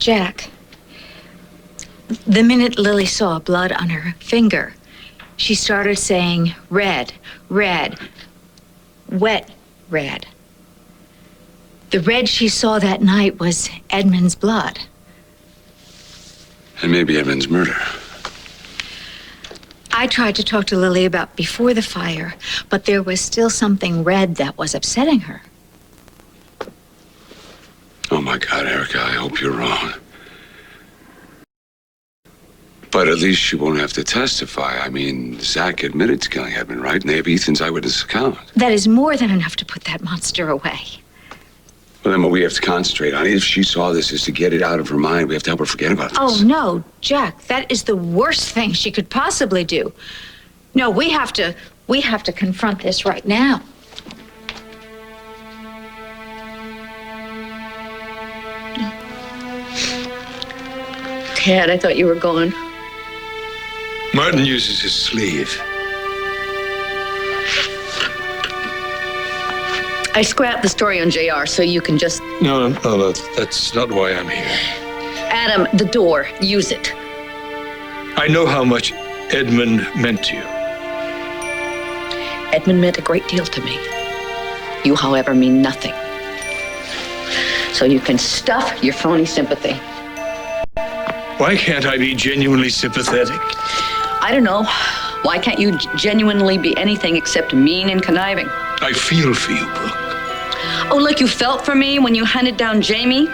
Jack, the minute Lily saw blood on her finger, she started saying red, red, wet red. The red she saw that night was Edmund's blood. And maybe Edmund's murder. I tried to talk to Lily about before the fire, but there was still something red that was upsetting her. Oh my God, Erica, I hope you're wrong. But at least she won't have to testify. I mean, Zach admitted to killing Edmund, right? And they have Ethan's eyewitness account. That is more than enough to put that monster away. Well, then what we have to concentrate on, if she saw this, is to get it out of her mind. We have to help her forget about this. Oh, no, Jack, that is the worst thing she could possibly do. No, we have to confront this right now. Ted, I thought you were gone. Martin uses his sleeve. I scrapped the story on JR so you can just... No, that's not why I'm here. Adam, the door. Use it. I know how much Edmund meant to you. Edmund meant a great deal to me. You, however, mean nothing. So you can stuff your phony sympathy. Why can't I be genuinely sympathetic? I don't know. Why can't you genuinely be anything except mean and conniving? I feel for you, Brooke. Oh, like you felt for me when you hunted down Jamie?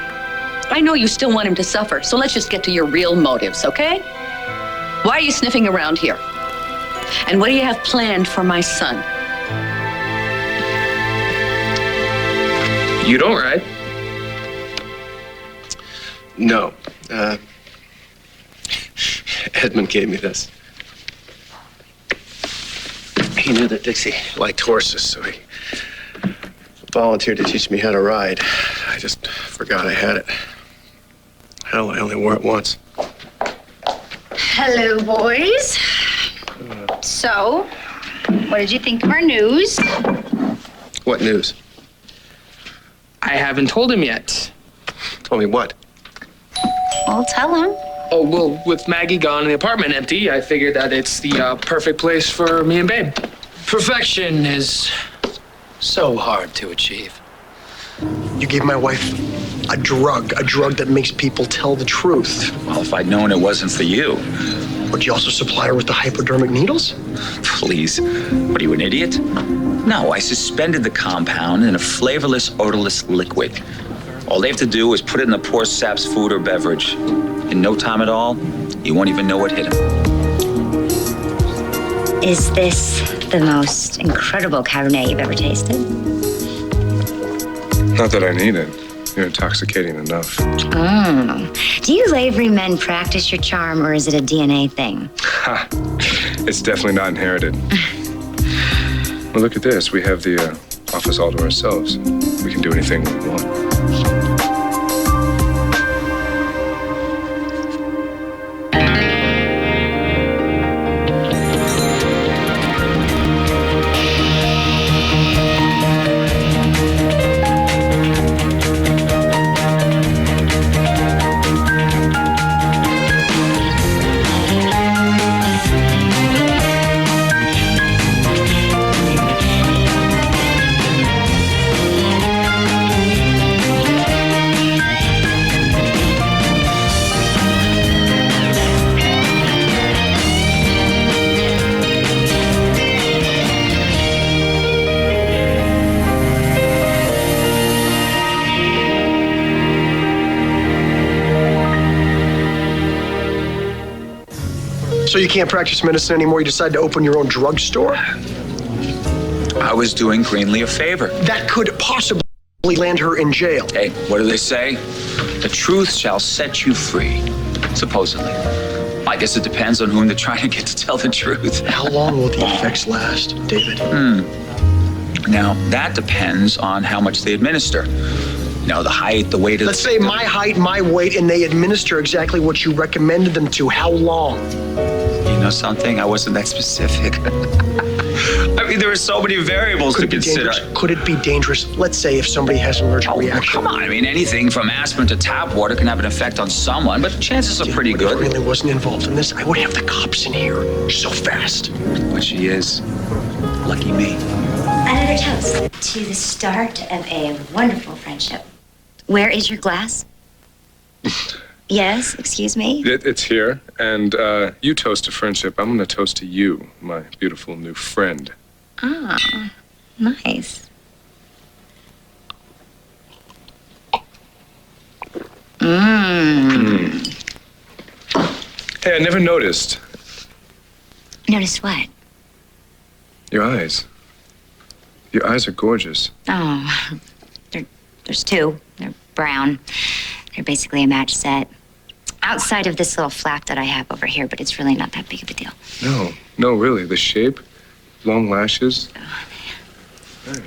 I know you still want him to suffer, so let's just get to your real motives, okay? Why are you sniffing around here? And what do you have planned for my son? You don't ride? No. Edmund gave me this. He knew that Dixie liked horses, so he volunteered to teach me how to ride. I just forgot I had it. Hell, I only wore it once. Hello, boys. So, what did you think of our news? What news? I haven't told him yet. Told me what? Well, tell him. Oh, well, with Maggie gone and the apartment empty, I figured that it's the perfect place for me and Babe. Perfection is so hard to achieve. You gave my wife a drug that makes people tell the truth. Well, if I'd known it wasn't for you. Would you also supply her with the hypodermic needles? Please. What are you, an idiot? No, I suspended the compound in a flavorless, odorless liquid. All they have to do is put it in the poor sap's food or beverage. In no time at all, you won't even know what hit him. Is this the most incredible Cabernet you've ever tasted? Not that I need it. You're intoxicating enough. Oh. Do you Lavery men practice your charm, or is it a DNA thing? Ha! It's definitely not inherited. Well, look at this. We have the office all to ourselves. We can do anything we want. So you can't practice medicine anymore? You decide to open your own drugstore? I was doing Greenlee a favor. That could possibly land her in jail. Hey, what do they say? The truth shall set you free, supposedly. I guess it depends on whom they're trying to get to tell the truth. How long will the effects last, David? Now, that depends on how much they administer. You know, the height, the weight of... Let's say my height, my weight, and they administer exactly what you recommended them to. How long? You or something? I wasn't that specific. I mean, there are so many variables to consider. Could it be dangerous? Let's say if somebody has an allergic reaction. Come on. I mean, anything from aspirin to tap water can have an effect on someone, but chances are pretty If good. I really wasn't involved in this, I would have the cops in here so fast. But she is. Lucky me. Another toast to the start of a wonderful friendship. Where is your glass? Yes, excuse me? It's here, and you toast to friendship. I'm going to toast to you, my beautiful new friend. Ah, nice. Hey, I never noticed. Notice what? Your eyes. Your eyes are gorgeous. Oh, there's two. They're brown. They're basically a match set. Outside of this little flap that I have over here, but it's really not that big of a deal. No, really. The shape, long lashes. Hey,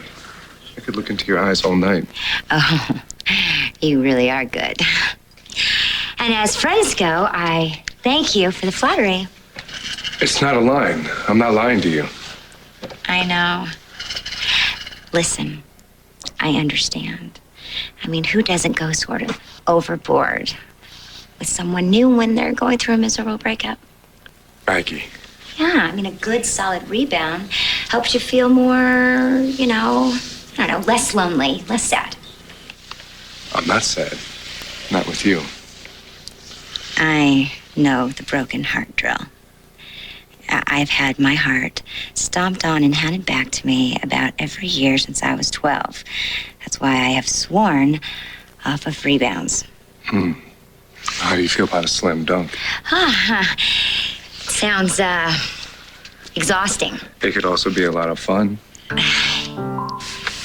I could look into your eyes all night. Oh, you really are good. And as friends go, I thank you for the flattery. It's not a line. I'm not lying to you. I know. Listen, I understand. I mean, who doesn't go sort of overboard with someone new when they're going through a miserable breakup? Maggie. Yeah, I mean, a good solid rebound helps you feel more, you know, I don't know, less lonely, less sad. I'm not sad. Not with you. I know the broken heart drill. I've had my heart stomped on and handed back to me about every year since I was 12. That's why I have sworn off of rebounds. How do you feel about a slam dunk? Sounds, exhausting. It could also be a lot of fun.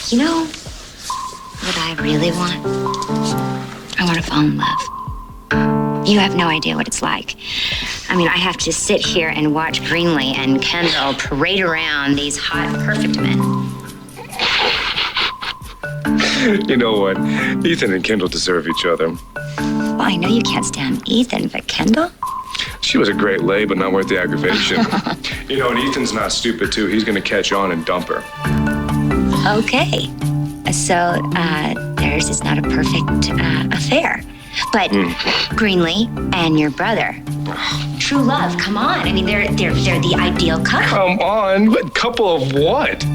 You know what I really want? I want to fall in love. You have no idea what it's like. I mean, I have to sit here and watch Greenlee and Kendall parade around these hot, perfect men. You know what? Ethan and Kendall deserve each other. Well, I know you can't stand Ethan, but Kendall? She was a great lay, but not worth the aggravation. You know, and Ethan's not stupid, too. He's going to catch on and dump her. Okay. So, theirs is not a perfect affair. But Greenlee and your brother, true love, come on. I mean, they're the ideal couple. Come on. What couple of what?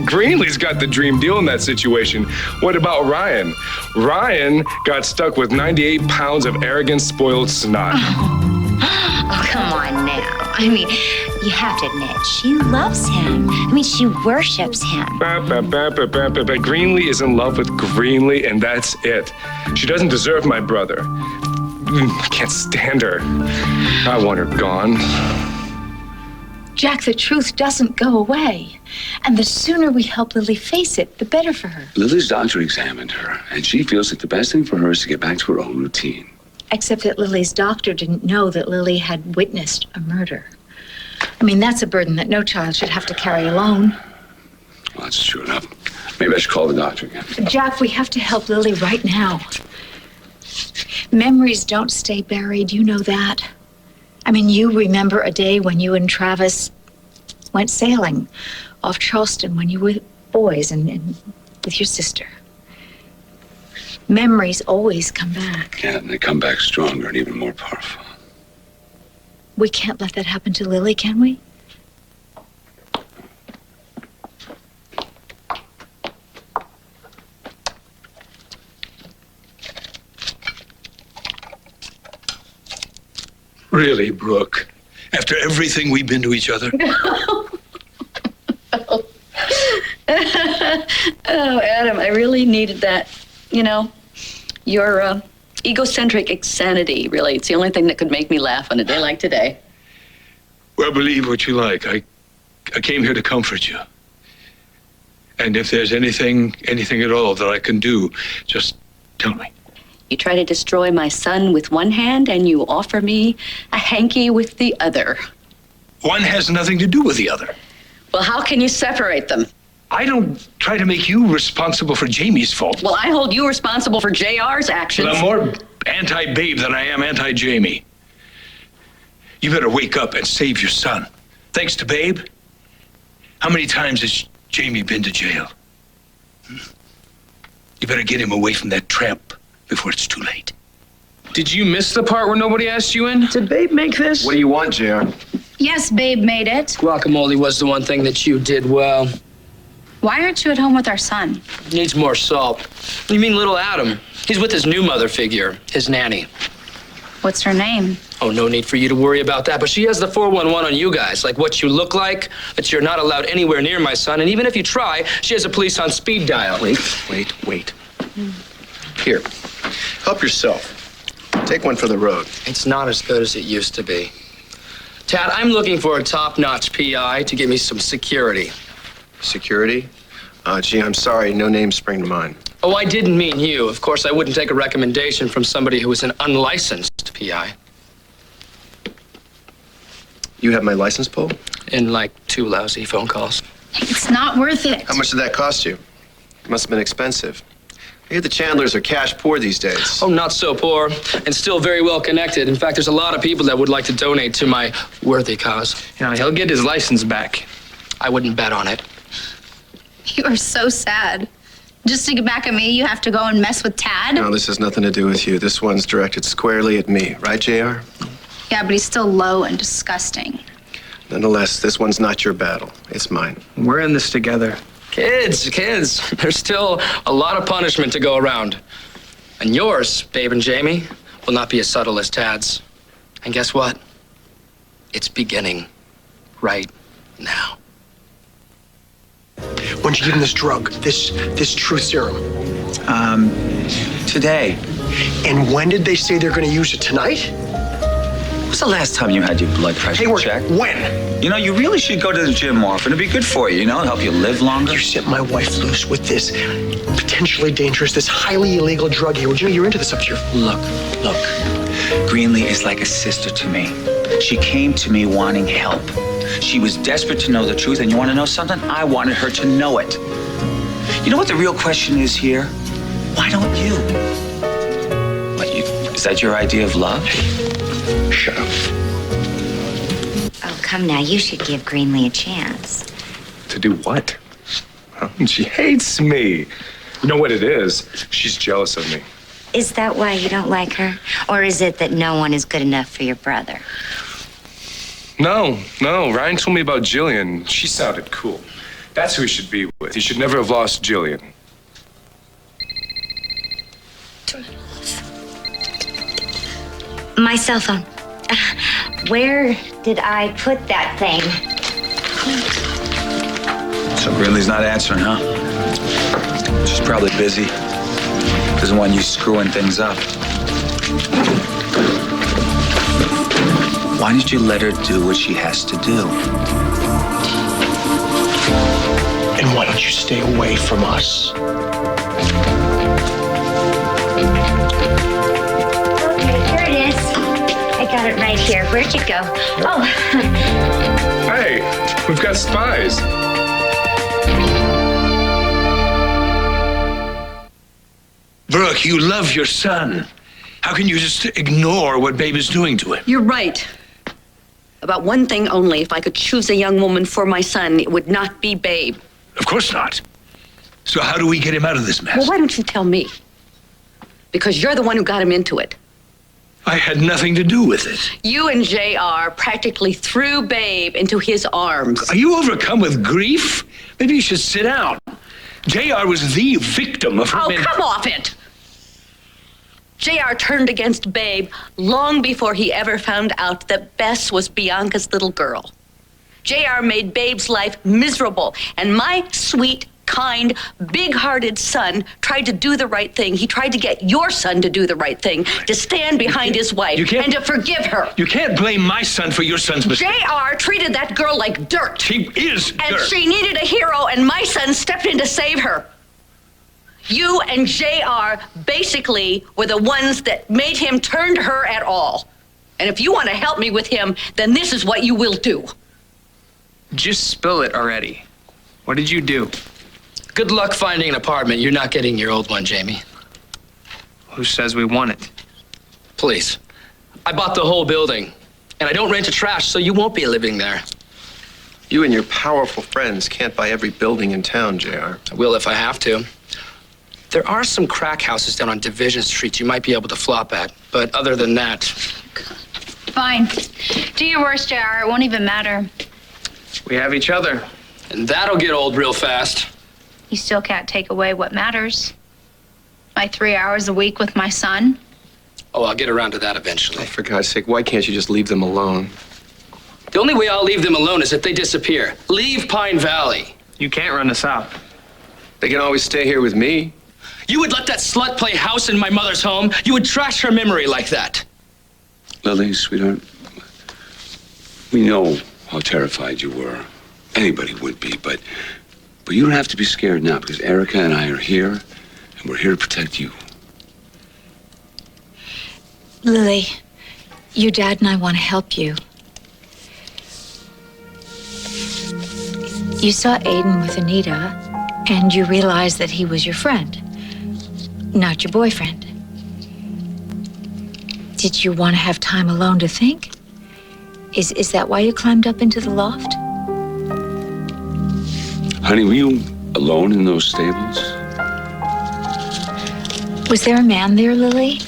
Greenlee's got the dream deal in that situation. What about Ryan? Ryan got stuck with 98 pounds of arrogant, spoiled snot. Oh, come on now. I mean, you have to admit, she loves him. I mean, she worships him. But Greenlee is in love with Greenlee, and that's it. She doesn't deserve my brother. I can't stand her. I want her gone. Jack, the truth doesn't go away. And the sooner we help Lily face it, the better for her. Lily's doctor examined her, and she feels that the best thing for her is to get back to her own routine. Except that Lily's doctor didn't know that Lily had witnessed a murder. I mean, that's a burden that no child should have to carry alone. Well, that's true enough. Maybe I should call the doctor again. Jack, we have to help Lily right now. Memories don't stay buried, you know that. I mean, you remember a day when you and Travis went sailing off Charleston when you were boys and with your sister. Memories always come back. Yeah, and they come back stronger and even more powerful. We can't let that happen to Lily, can we? Really, Brooke? After everything we've been to each other? Oh, Adam, I really needed that. You know, your egocentric insanity, really. It's the only thing that could make me laugh on a day like today. Well, believe what you like. I came here to comfort you. And if there's anything at all that I can do, just tell me. You try to destroy my son with one hand, and you offer me a hanky with the other. One has nothing to do with the other. Well, how can you separate them? I don't try to make you responsible for Jamie's fault. Well, I hold you responsible for JR's actions. But I'm more anti-Babe than I am anti-Jamie. You better wake up and save your son. Thanks to Babe, how many times has Jamie been to jail? You better get him away from that tramp before it's too late. Did you miss the part where nobody asked you in? Did Babe make this? What do you want, JR? Yes, Babe made it. Guacamole was the one thing that you did well. Why aren't you at home with our son? Needs more salt. You mean little Adam? He's with his new mother figure, his nanny. What's her name? Oh, no need for you to worry about that. But she has the 411 on you guys, like what you look like, that you're not allowed anywhere near my son. And even if you try, she has the police on speed dial. Wait. Here, help yourself. Take one for the road. It's not as good as it used to be. Tad, I'm looking for a top-notch PI to give me some security. Security? Gee, I'm sorry, no names spring to mind. Oh, I didn't mean you. Of course, I wouldn't take a recommendation from somebody who is an unlicensed PI. You have my license pull? In like 2 lousy phone calls. It's not worth it. How much did that cost you? It must have been expensive. I hear the Chandlers are cash poor these days. Oh, not so poor, and still very well connected. In fact, there's a lot of people that would like to donate to my worthy cause. Yeah, he'll get his license back. I wouldn't bet on it. You are so sad. Just to get back at me, you have to go and mess with Tad? No, this has nothing to do with you. This one's directed squarely at me. Right, JR? Yeah, but he's still low and disgusting. Nonetheless, this one's not your battle. It's mine. We're in this together. Kids, there's still a lot of punishment to go around. And yours, Babe and Jamie, will not be as subtle as Tad's. And guess what? It's beginning right now. When'd you give him this drug, this truth serum? Today. And when did they say they're going to use it? Tonight? When's the last time you had your blood pressure Hayward, checked? when? You know, you really should go to the gym more often. It'd be good for you, it'll help you live longer. You set my wife loose with this potentially dangerous, this highly illegal drug, Hayward. You're into this up to your... Look. Greenlee is like a sister to me. She came to me wanting help. She was desperate to know the truth, and you want to know something? I wanted her to know it. You know what the real question is here? Why don't you? Is that your idea of love? Shut up. Oh, come now. You should give Greenlee a chance. To do what? She hates me. You know what it is? She's jealous of me. Is that why you don't like her? Or is it that no one is good enough for your brother? No. Ryan told me about Jillian. She sounded cool. That's who he should be with. He should never have lost Jillian. My cell phone. Where did I put that thing? So Greenlee's not answering, huh? She's probably busy. Doesn't want you screwing things up. Why don't you let her do what she has to do? And why don't you stay away from us? Okay, here it is. I got it right here. Where'd you go? Oh. Hey, we've got spies. Brooke, you love your son. How can you just ignore what Babe is doing to him? You're right. About one thing only. If I could choose a young woman for my son, it would not be Babe. Of course not. So how do we get him out of this mess? Well, why don't you tell me? Because you're the one who got him into it. I had nothing to do with it. You and JR practically threw Babe into his arms. Are you overcome with grief? Maybe you should sit down. JR was the victim of her... Oh, come off it! JR turned against Babe long before he ever found out that Bess was Bianca's little girl. JR made Babe's life miserable, and my sweet, kind, big-hearted son tried to do the right thing. He tried to get your son to do the right thing, to stand behind his wife and to forgive her. You can't blame my son for your son's mistake. JR treated that girl like dirt. She is dirt. And she needed a hero, and my son stepped in to save her. You and JR basically were the ones that made him turn to her at all. And if you want to help me with him, then this is what you will do. Just spill it already. What did you do? Good luck finding an apartment. You're not getting your old one, Jamie. Who says we want it? Please. I bought the whole building. And I don't rent a trash, so you won't be living there. You and your powerful friends can't buy every building in town, JR. I will if I have to. There are some crack houses down on Division Street you might be able to flop at. But other than that, Fine. Do your worst, JR. It won't even matter. We have each other. and that'll get old real fast. You still can't take away what matters. My 3 hours a week with my son. Oh, I'll get around to that eventually. Oh, for God's sake, why can't you just leave them alone? The only way I'll leave them alone is if they disappear. Leave Pine Valley. You can't run us out. They can always stay here with me. You would let that slut play house in my mother's home? You would trash her memory like that? Lily, sweetheart, we know how terrified you were. Anybody would be, but you don't have to be scared now because Erica and I are here, and we're here to protect you. Lily, your dad and I want to help you. You saw Aiden with Anita, and you realized that he was your friend, not your boyfriend. Did you want to have time alone to think? Is that why you climbed up into the loft? Honey, were you alone in those stables? Was there a man there, Lily?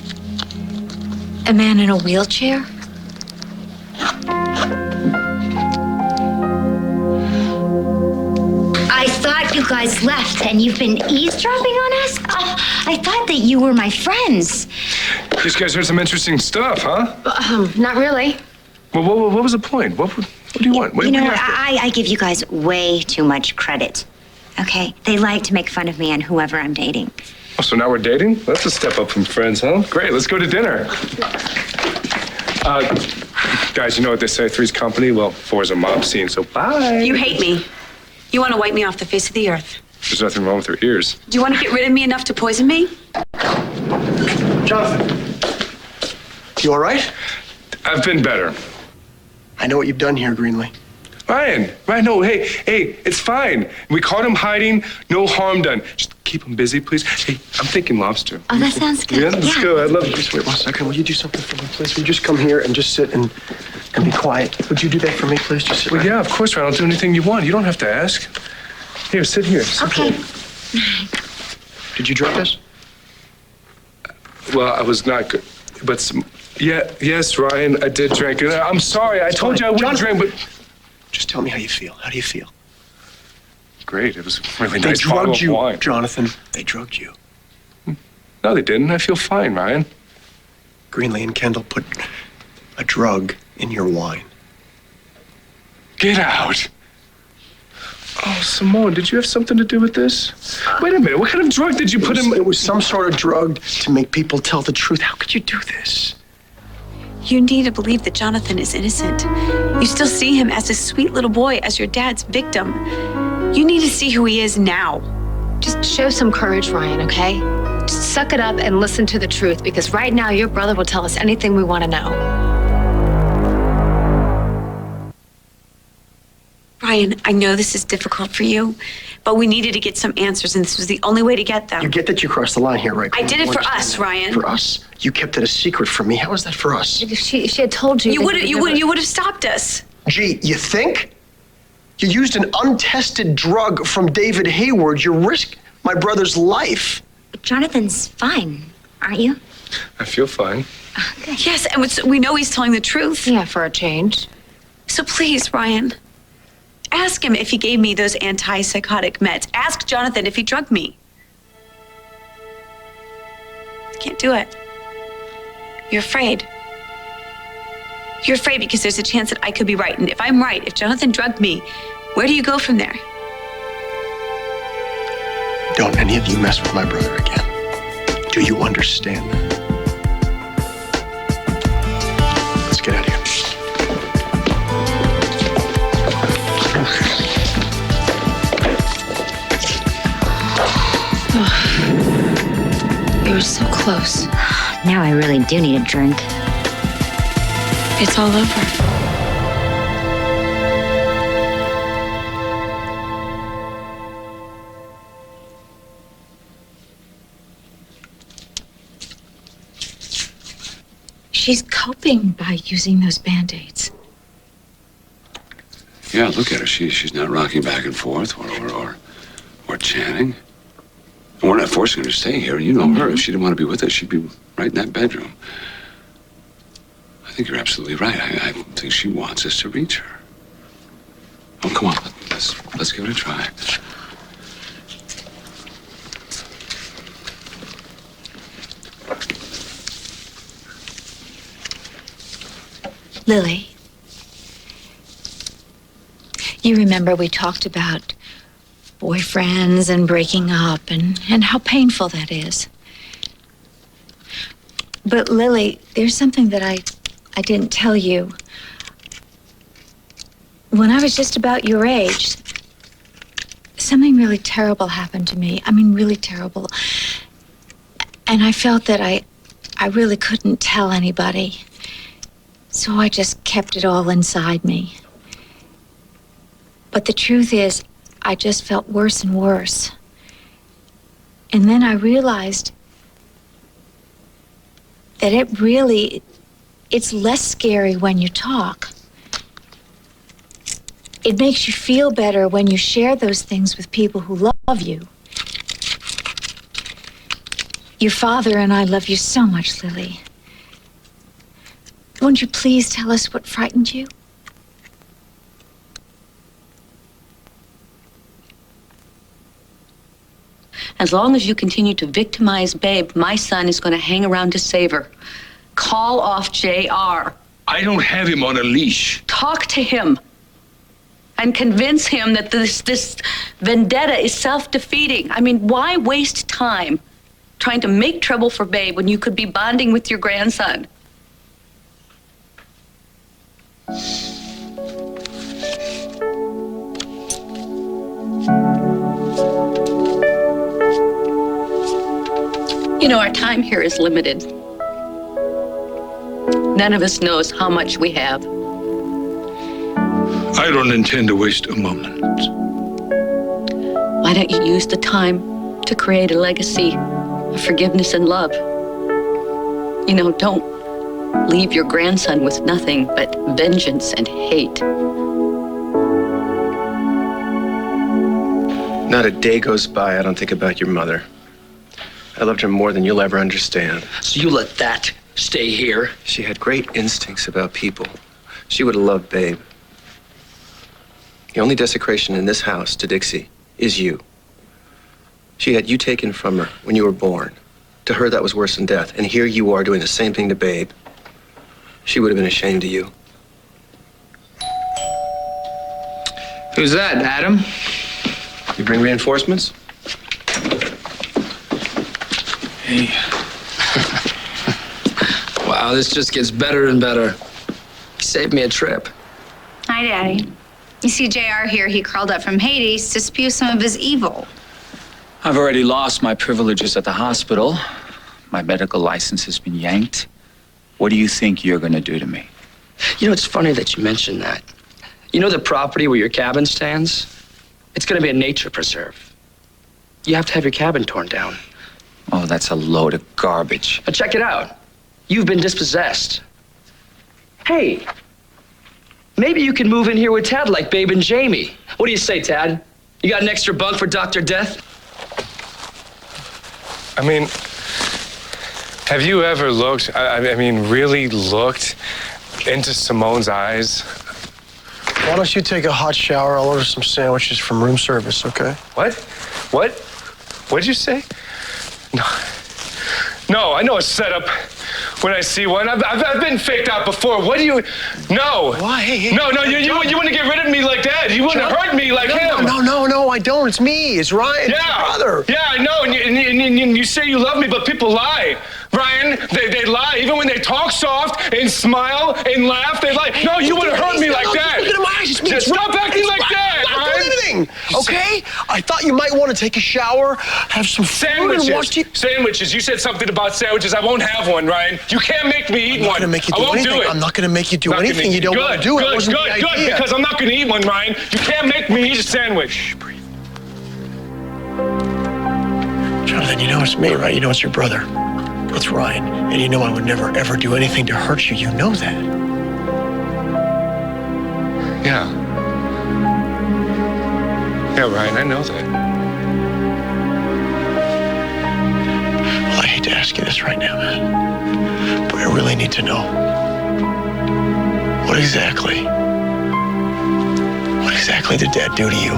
A man in a wheelchair? I thought you guys left and you've been eavesdropping on us? I thought that you were my friends. These guys heard some interesting stuff, huh? Not really. Well, what was the point? What do you want? What You do know, have to- I give you guys way too much credit. Okay? They like to make fun of me and whoever I'm dating. Oh, so now we're dating? That's a step up from friends, huh? Great, let's go to dinner. Guys, you know what they say, three's company? Well, four's a mob scene, so bye. You hate me. You want to wipe me off the face of the earth. There's nothing wrong with her ears. Do you want to get rid of me enough to poison me? Jonathan, you all right? I've been better. I know what you've done here, Greenlee. Ryan, no, hey, it's fine. We caught him hiding, no harm done. Just keep him busy, please. Hey, I'm thinking lobster. Oh, that sounds good. Yeah, let's go. I'd love it. Just wait 1 second. Will you do something for me, please? Will you just come here and just sit and be quiet? Would you do that for me, please? Just sit Well, right yeah, of course, Ryan. I'll do anything you want. You don't have to ask. Here, sit here. Sit Okay. here. Did you drink this? Well, I was not good, but yes, Ryan, I did drink it. I'm sorry. I told you I wouldn't drink, but just tell me how you feel. How do you feel? Great. It was a really They nice bottle drugged of you, wine. Jonathan. They drugged you. No, they didn't. I feel fine, Ryan. Greenlee and Kendall put a drug in your wine. Get out. Oh, Simone, did you have something to do with this? Wait a minute. What kind of drug did you put in? It was some sort of drug to make people tell the truth. How could you do this? You need to believe that Jonathan is innocent. You still see him as a sweet little boy, as your dad's victim. You need to see who he is now. Just show some courage, Ryan, okay? Just suck it up and listen to the truth, because right now your brother will tell us anything we want to know. Ryan, I know this is difficult for you, but we needed to get some answers, and this was the only way to get them. You get that you crossed the line here, right? I did it You for understand us, that? Ryan. For us? You kept it a secret from me. How is that for us? If she had told you, You then would have stopped us. Gee, you think? You used an untested drug from David Hayward. You risked my brother's life. Jonathan's fine, aren't you? I feel fine. Yes, and we know he's telling the truth. Yeah, for a change. So please, Ryan, ask him if he gave me those antipsychotic meds. Ask Jonathan if he drugged me. I can't do it. You're afraid. You're afraid because there's a chance that I could be right. And if I'm right, if Jonathan drugged me, where do you go from there? Don't any of you mess with my brother again. Do you understand that? Let's get out of here. We were so close. Now I really do need a drink. It's all over. She's coping by using those Band-Aids. Yeah, look at her. She's not rocking back and forth or chanting. And we're not forcing her to stay here. You know her. If she didn't want to be with us, she'd be right in that bedroom. I think you're absolutely right. I think she wants us to reach her. Oh, come on. Let's give it a try. Lily, you remember we talked about boyfriends and breaking up and how painful that is. But Lily, there's something that I didn't tell you. When I was just about your age, something really terrible happened to me. I mean, really terrible. And I felt that I really couldn't tell anybody. So I just kept it all inside me. But the truth is, I just felt worse and worse. And then I realized that it's less scary when you talk. It makes you feel better when you share those things with people who love you. Your father and I love you so much, Lily. Won't you please tell us what frightened you? As long as you continue to victimize Babe, my son is going to hang around to save her. Call off JR. I don't have him on a leash. Talk to him and convince him that this vendetta is self-defeating. I mean, why waste time trying to make trouble for Babe when you could be bonding with your grandson? You know, our time here is limited. None of us knows how much we have. I don't intend to waste a moment. Why don't you use the time to create a legacy of forgiveness and love? You know, don't leave your grandson with nothing but vengeance and hate. Not a day goes by I don't think about your mother. I loved her more than you'll ever understand. So you let that stay here? She had great instincts about people. She would have loved Babe. The only desecration in this house to Dixie is you. She had you taken from her when you were born. To her, that was worse than death. And here you are doing the same thing to Babe. She would have been ashamed of you. Who's that, Adam? You bring reinforcements? Hey. Wow, this just gets better and better. You saved me a trip. Hi, Daddy. You see JR here, he crawled up from Hades to spew some of his evil. I've already lost my privileges at the hospital. My medical license has been yanked. What do you think you're gonna do to me? You know, it's funny that you mentioned that. You know the property where your cabin stands? It's gonna be a nature preserve. You have to have your cabin torn down. Oh, that's a load of garbage. Now check it out. You've been dispossessed. Hey, maybe you can move in here with Tad like Babe and Jamie. What do you say, Tad? You got an extra bunk for Dr. Death? I mean, have you ever looked, I mean, really looked into Simone's eyes? Why don't you take a hot shower? I'll order some sandwiches from room service, okay? What? What? What'd you say? No, I know a setup when I see one. I've been faked out before. What do you? No. Why? Hey, No, you wouldn't get rid of me like that. You wouldn't hurt me like him. No, I don't. It's me. It's Ryan, Yeah. your brother. Yeah, I know. And you say you love me, but people lie. Ryan, they lie. Even when they talk soft and smile and laugh, they lie. No, you wouldn't hurt me like that. Look at my eyes. It's me. Just stop acting like that, I'm not Ryan. doing anything, okay? I thought you might want to take a shower, have some food, and watch Sandwiches. TV. Sandwiches. You said something about sandwiches. I won't have one, Ryan. You can't make me eat I'm not one. gonna make you I do won't anything. do it. I'm not gonna make you do Not gonna anything make you don't want to do. It wasn't the Good, idea. because I'm not going to eat one, Ryan. You can't make me eat a sandwich. Jonathan, you know it's me, right? You know it's your brother. It's Ryan. And you know I would never, ever do anything to hurt you. You know that. Yeah. Yeah, Ryan, I know that. Well, I hate to ask you this right now, man, but I really need to know. What exactly did Dad do to you?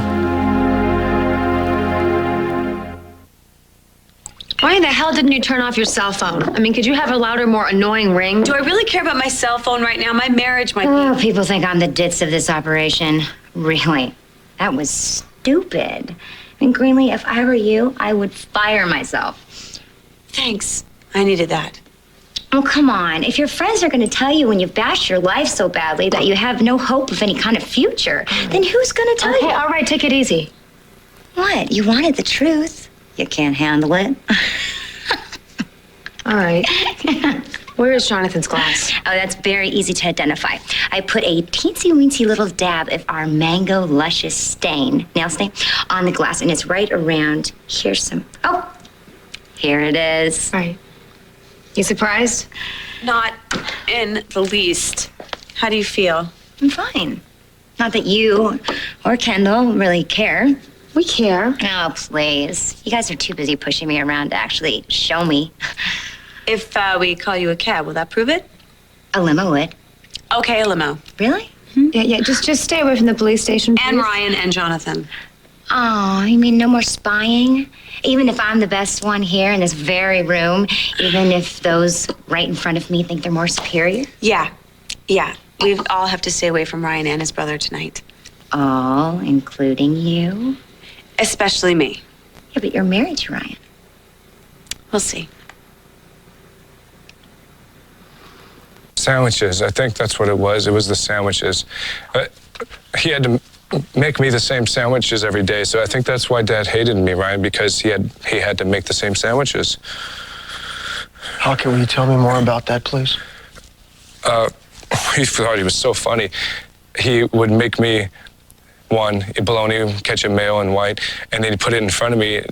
Why in the hell didn't you turn off your cell phone? I mean, could you have a louder, more annoying ring? Do I really care about my cell phone right now? My marriage might Oh, be. people think I'm the ditz of this operation. Really? That was stupid. I mean, Greenlee, if I were you, I would fire myself. Thanks. I needed that. Oh, come on. If your friends are going to tell you when you've bashed your life so badly that you have no hope of any kind of future, then who's going to tell you? Okay, all right, take it easy. What? You wanted the truth. You can't handle it. All right. Where is Jonathan's glass? Oh, that's very easy to identify. I put a teensy-weensy little dab of our mango luscious stain, nail stain, on the glass, and it's right around. Here's some. Oh, here it is. All right. You surprised? Not in the least. How do you feel? I'm fine. Not that you or Kendall really care. We care. Oh, please. You guys are too busy pushing me around to actually show me. If we call you a cab, will that prove it? A limo would. Okay, a limo. Really? Yeah, just stay away from the police station, please. And Ryan and Jonathan. Oh, you mean no more spying? Even if I'm the best one here in this very room, even if those right in front of me think they're more superior? Yeah. We all have to stay away from Ryan and his brother tonight. All, including you? Especially me. Yeah, but you're married to Ryan. We'll see. Sandwiches. I think that's what it was. It was the sandwiches. He had to make me the same sandwiches every day, so I think that's why Dad hated me, Ryan, because he had to make the same sandwiches. Hawker, will you tell me more about that, please? He thought he was so funny. He would make me one bologna, ketchup, mayo, and white, and then he put it in front of me.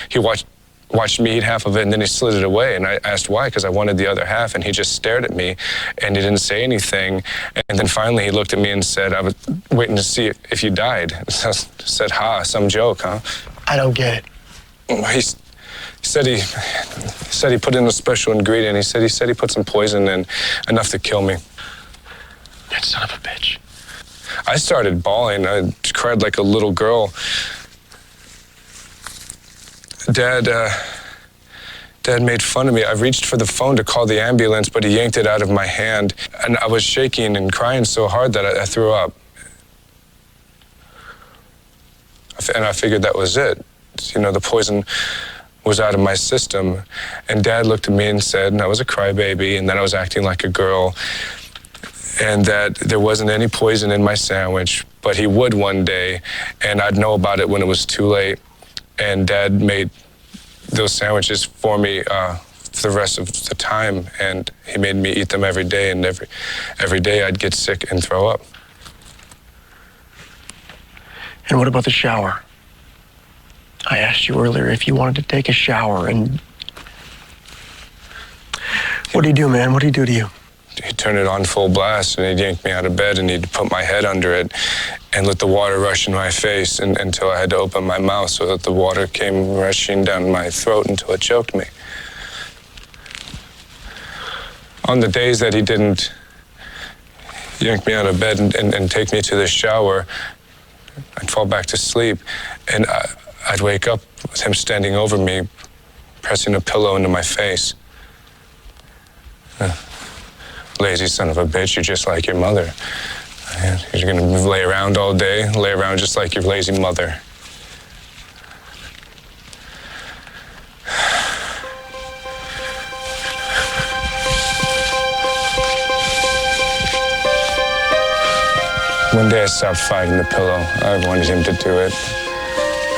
He watched me eat half of it, and then he slid it away. And I asked why, because I wanted the other half, and he just stared at me, and he didn't say anything. And then finally he looked at me and said, "I was waiting to see if you died." I said, "Ha, some joke, huh?" I don't get it. He said he put in a special ingredient. He said he put some poison in, enough to kill me. That son of a bitch. I started bawling. I cried like a little girl. Dad made fun of me. I reached for the phone to call the ambulance, but he yanked it out of my hand. And I was shaking and crying so hard that I threw up. And I figured that was it. You know, the poison was out of my system. And Dad looked at me and said, and I was a crybaby, and that I was acting like a girl, and that there wasn't any poison in my sandwich, but he would one day, and I'd know about it when it was too late. And Dad made those sandwiches for me for the rest of the time, and he made me eat them every day, and every day I'd get sick and throw up. And what about the shower? I asked you earlier if you wanted to take a shower, and what do you do, man? What do you do to you? He'd turn it on full blast, and he'd yank me out of bed, and he'd put my head under it and let the water rush in my face until I had to open my mouth so that the water came rushing down my throat until it choked me. On the days that he didn't yank me out of bed and take me to the shower, I'd fall back to sleep, and I'd wake up with him standing over me, pressing a pillow into my face. Lazy son of a bitch, you're just like your mother. You're gonna lay around all day, lay around just like your lazy mother. One day I stopped fighting the pillow. I wanted him to do it.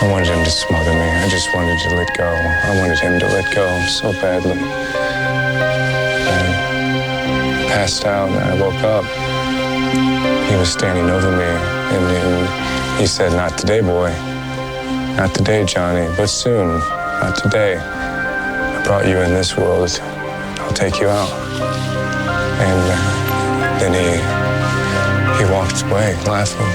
I wanted him to smother me. I just wanted to let go. I wanted him to let go so badly. Passed out and I woke up. He was standing over me and he said, "Not today, boy. Not today, Johnny, but soon. Not today. I brought you in this world. I'll take you out." And then he walked away laughing.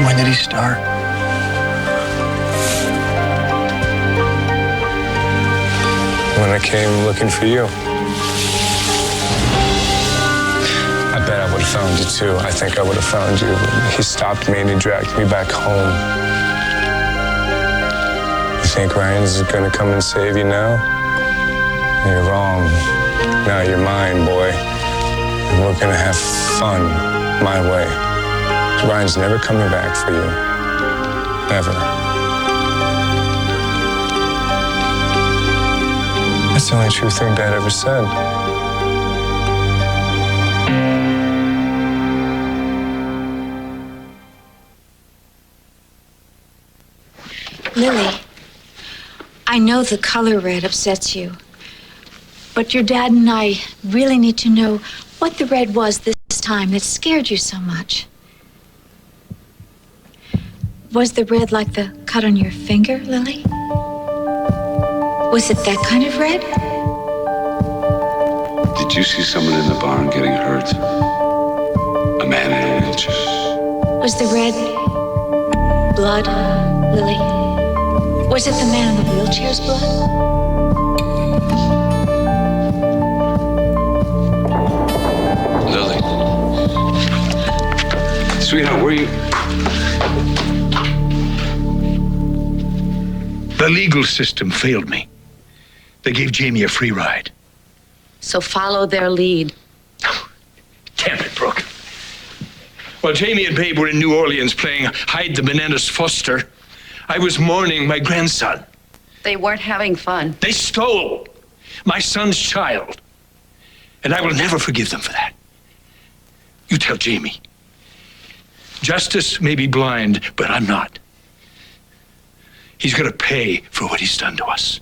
When did he start? When I came looking for you. I bet I would have found you too. I think I would have found you. He stopped me and he dragged me back home. You think Ryan's gonna come and save you now? You're wrong. Now you're mine, boy. And we're gonna have fun my way. Ryan's never coming back for you. Never. That's the only true thing Dad ever said. Lily, I know the color red upsets you, but your dad and I really need to know what the red was this time that scared you so much. Was the red like the cut on your finger, Lily? Was it that kind of red? Did you see someone in the barn getting hurt? A man in it? Was the red blood, Lily? Was it the man in the wheelchair's blood? Lily. Sweetheart, where are you? The legal system failed me. They gave Jamie a free ride. So follow their lead. Damn it, Brooke. While Jamie and Babe were in New Orleans playing Hide the Bananas Foster, I was mourning my grandson. They weren't having fun. They stole my son's child. And I will never forgive them for that. You tell Jamie. Justice may be blind, but I'm not. He's gonna pay for what he's done to us.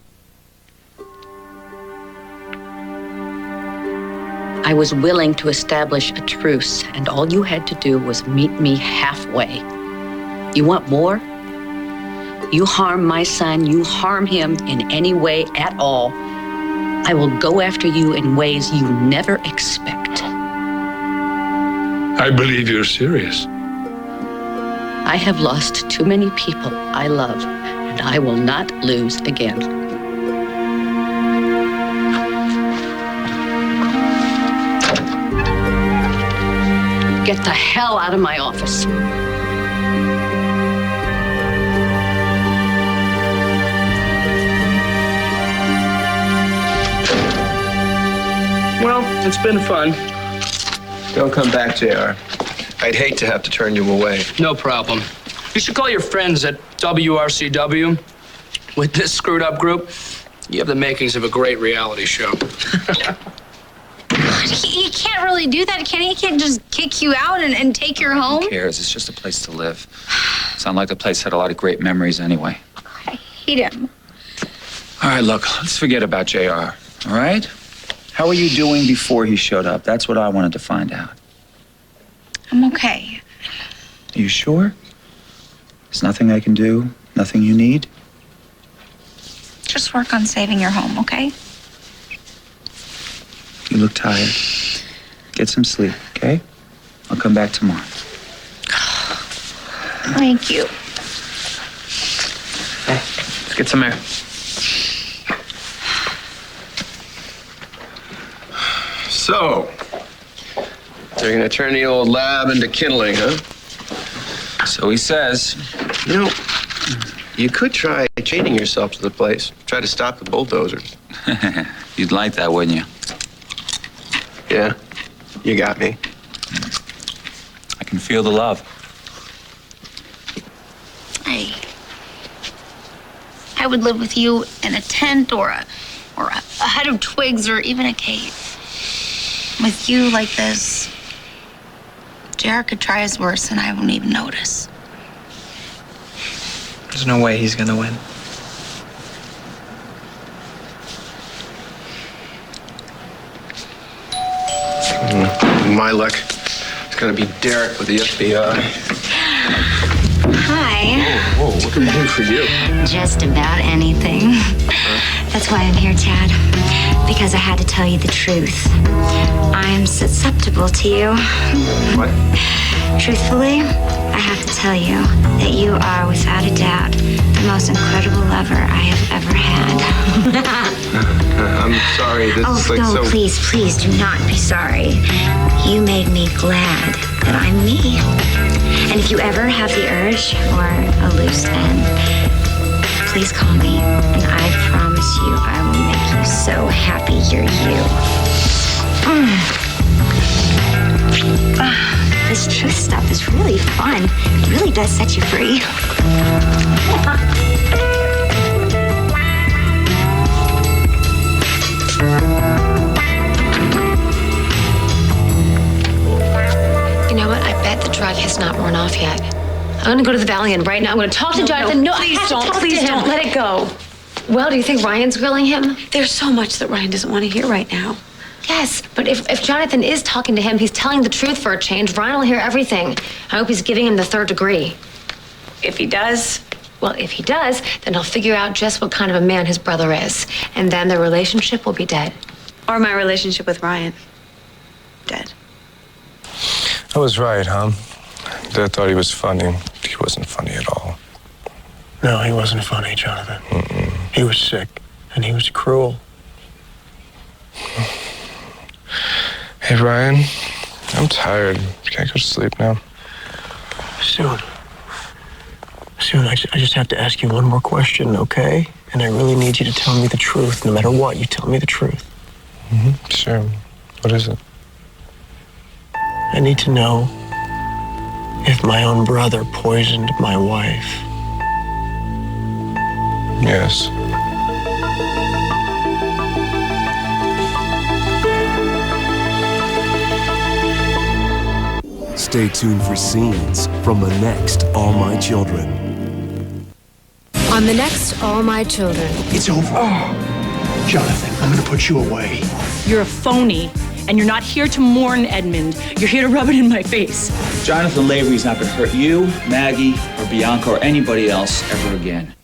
I was willing to establish a truce, and all you had to do was meet me halfway. You want more? You harm my son, you harm him in any way at all, I will go after you in ways you never expect. I believe you're serious. I have lost too many people I love, and I will not lose again. Get the hell out of my office. Well, it's been fun. Don't come back, JR. I'd hate to have to turn you away. No problem. You should call your friends at WRCW. With this screwed up group, you have the makings of a great reality show. He can't really do that, can he? He can't just kick you out and take you home. Who cares? It's just a place to live. Sound like the place had a lot of great memories anyway. I hate him. All right, look, let's forget about JR, all right? How were you doing before he showed up? That's what I wanted to find out. I'm okay. Are you sure? There's nothing I can do? Nothing you need? Just work on saving your home, okay? You look tired. Get some sleep, okay? I'll come back tomorrow. Thank you. Hey, let's get some air. So, they're gonna turn the old lab into kindling, huh? So he says. You know, you could try chaining yourself to the place. Try to stop the bulldozers. You'd like that, wouldn't you? Yeah, you got me. I can feel the love. I would live with you in a tent or a hut of twigs or even a cave. With you like this, JR could try his worst and I won't even notice. There's no way he's gonna win. My luck, it's gonna be Derek with the FBI. Hi. Whoa, what can I do for you? Just about anything. That's why I'm here, Chad. Because I had to tell you the truth. I'm susceptible to you. What? Truthfully, I have to tell you that you are, without a doubt, the most incredible lover I have ever had. I'm sorry. This is like no, so. please do not be sorry. You made me glad that I'm me. And if you ever have the urge or a loose end, please call me. And I promise you I will make you so happy you're you. This truth stuff is really fun. It really does set you free. You know what? I bet the drug has not worn off yet. I'm gonna go to the Valley Inn right now. I'm gonna talk to Jonathan. No, please I have to don't. talk Please to him. don't. Let it go. Well, do you think Ryan's grilling him? There's so much that Ryan doesn't want to hear right now. Yes, but if Jonathan is talking to him, he's telling the truth for a change. Ryan will hear everything. I hope he's giving him the third degree. If he does, Well, if he does, then he'll figure out just what kind of a man his brother is. And then their relationship will be dead. or my relationship with Ryan, dead. I was right, huh? Dad thought he was funny. He wasn't funny at all. No, he wasn't funny, Jonathan. He was sick, and he was cruel. Hey, Ryan, I'm tired. Can I go to sleep now? Soon, I just have to ask you one more question, okay? And I really need you to tell me the truth. No matter what, you tell me the truth. Sure. What is it? I need to know if my own brother poisoned my wife. Yes. Stay tuned for scenes from the next All My Children. On the next All My Children. It's over. Jonathan, I'm gonna put you away. You're a phony, and you're not here to mourn Edmund. You're here to rub it in my face. Jonathan Lavery's not going to hurt you, Maggie, or Bianca, or anybody else ever again.